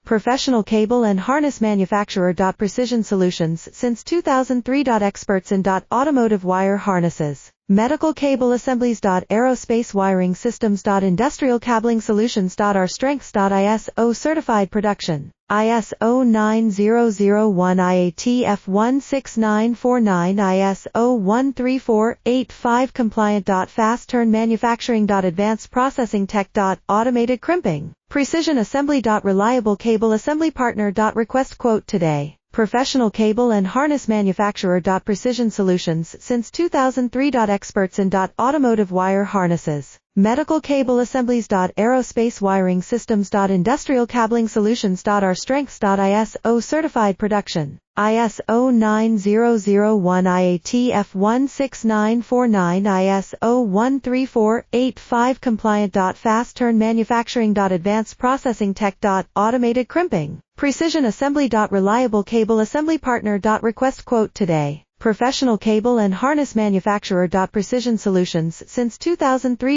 Professional cable and harness manufacturer. Precision Solutions since 2003. Experts in automotive wire harnesses, medical cable assemblies. Aerospace wiring systems. Industrial cabling solutions. Our strengths. ISO certified production. ISO 9001 IATF16949 ISO 13485 compliant. Fast turn manufacturing. Advanced processing tech. Automated crimping. Precision assembly. Reliable cable assembly partner. Request quote today. Professional cable and harness manufacturer. Precision Solutions since 2003. Experts in automotive wire harnesses, medical cable assemblies. Aerospace wiring systems. Industrial cabling solutions. Our strengths. ISO certified production. ISO 9001 IATF16949 ISO 13485 compliant. Fast turn manufacturing. Advanced processing tech. Automated crimping. Precision assembly. Reliable cable assembly partner. Request quote today. Professional cable and harness manufacturer. Precision Solutions since 2003.